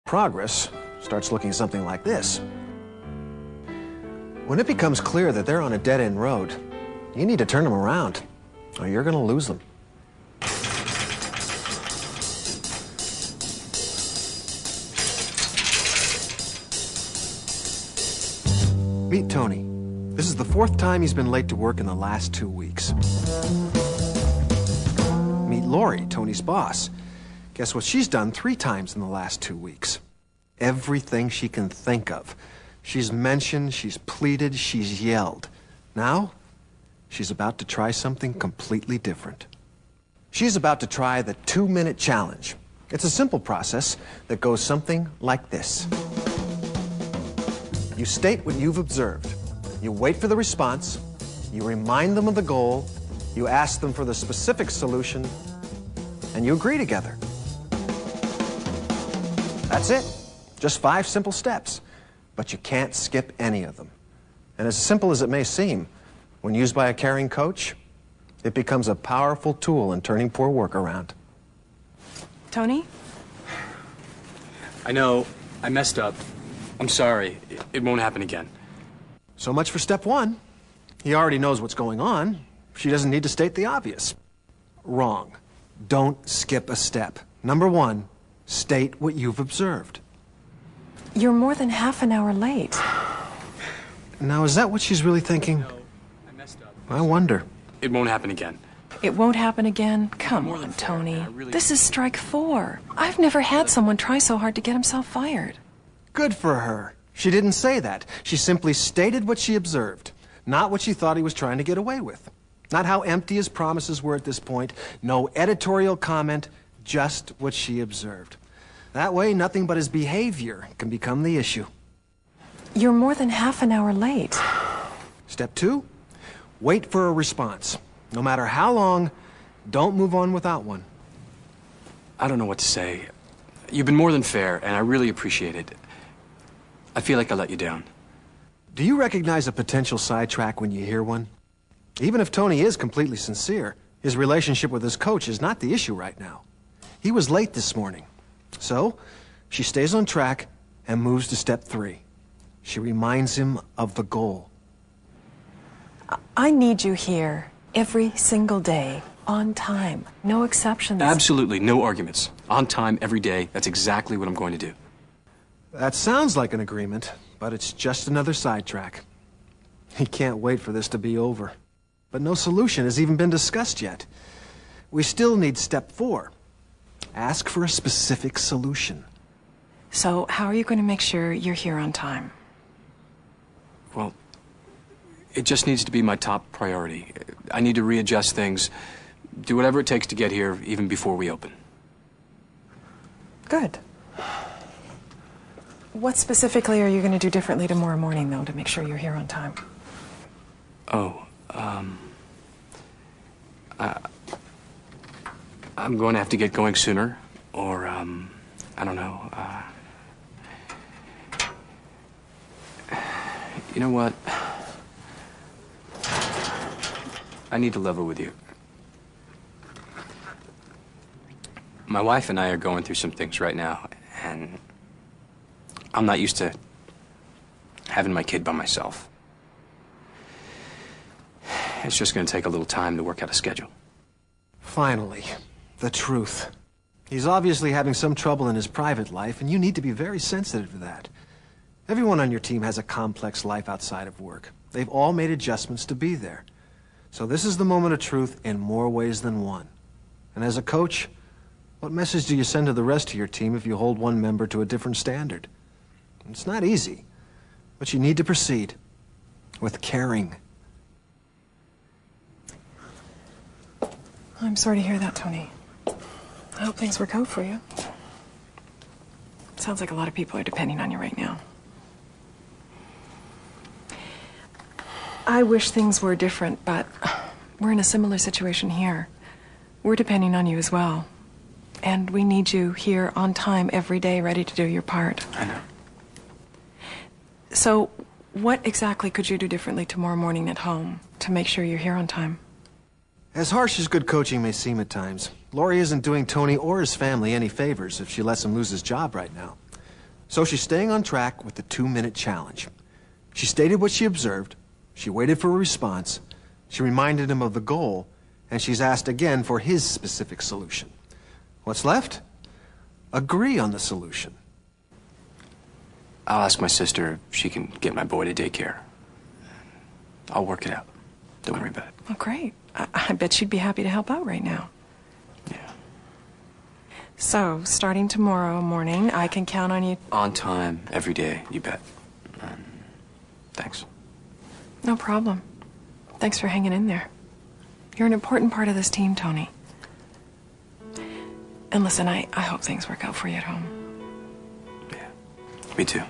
Progress starts looking something like this. When it becomes clear that they're on a dead-end road, you need to turn them around, or you're going to lose them. Meet Tony. This is the 4th time he's been late to work in the last 2 weeks. Meet Lori, Tony's boss. Guess what she's done 3 times in the last 2 weeks? Everything she can think of. She's mentioned, she's pleaded, she's yelled. Now, she's about to try something completely different. She's about to try the 2-minute challenge. It's a simple process that goes something like this. You state what you've observed. You wait for the response. You remind them of the goal. You ask them for the specific solution. And you agree together. That's it. Just 5 simple steps. But you can't skip any of them. And as simple as it may seem, when used by a caring coach, it becomes a powerful tool in turning poor work around. Tony? I know. I messed up. I'm sorry. It won't happen again. So much for step 1. He already knows what's going on. She doesn't need to state the obvious. Wrong. Don't skip a step. Number 1, state what you've observed. You're more than half an hour late. Now, is that what she's really thinking? No, I messed up. I wonder. It won't happen again. It won't happen again? Come on, Tony. This is strike 4. I've never had someone try so hard to get himself fired. Good for her. She didn't say that. She simply stated what she observed, not what she thought he was trying to get away with. Not how empty his promises were at this point. No editorial comment, just what she observed. That way, nothing but his behavior can become the issue. You're more than half an hour late. Step 2, wait for a response. No matter how long, don't move on without one. I don't know what to say. You've been more than fair, and I really appreciate it. I feel like I let you down. Do you recognize a potential sidetrack when you hear one? Even if Tony is completely sincere, his relationship with his coach is not the issue right now. He was late this morning. So, she stays on track and moves to step 3. She reminds him of the goal. I need you here every single day, on time, no exceptions. Absolutely, no arguments. On time, every day. That's exactly what I'm going to do. That sounds like an agreement, but it's just another sidetrack. He can't wait for this to be over. But no solution has even been discussed yet. We still need step 4. Ask for a specific solution. So, how are you going to make sure you're here on time? Well, it just needs to be my top priority. I need to readjust things, do whatever it takes to get here, even before we open. Good. What specifically are you going to do differently tomorrow morning, though, to make sure you're here on time? Oh, I'm going to have to get going sooner, or, I don't know, you know what? I need to level with you. My wife and I are going through some things right now, and I'm not used to having my kid by myself. It's just going to take a little time to work out a schedule. Finally, the truth. He's obviously having some trouble in his private life, and you need to be very sensitive to that. Everyone on your team has a complex life outside of work. They've all made adjustments to be there. So this is the moment of truth in more ways than one. And as a coach, what message do you send to the rest of your team if you hold one member to a different standard? It's not easy, but you need to proceed with caring. I'm sorry to hear that, Tony. I hope things work out for you. Sounds like a lot of people are depending on you right now. I wish things were different, but we're in a similar situation here. We're depending on you as well. And we need you here on time every day, ready to do your part. I know. So, what exactly could you do differently tomorrow morning at home to make sure you're here on time? As harsh as good coaching may seem at times, Lori isn't doing Tony or his family any favors if she lets him lose his job right now. So she's staying on track with the 2-minute challenge. She stated what she observed, she waited for a response, she reminded him of the goal, and she's asked again for his specific solution. What's left? Agree on the solution. I'll ask my sister if she can get my boy to daycare. I'll work it out. Don't worry about it. Well, great. I bet she'd be happy to help out right now. Yeah. So, starting tomorrow morning, I can count on you... On time, every day, you bet. Thanks. No problem. Thanks for hanging in there. You're an important part of this team, Tony. And listen, I hope things work out for you at home. Yeah, me too.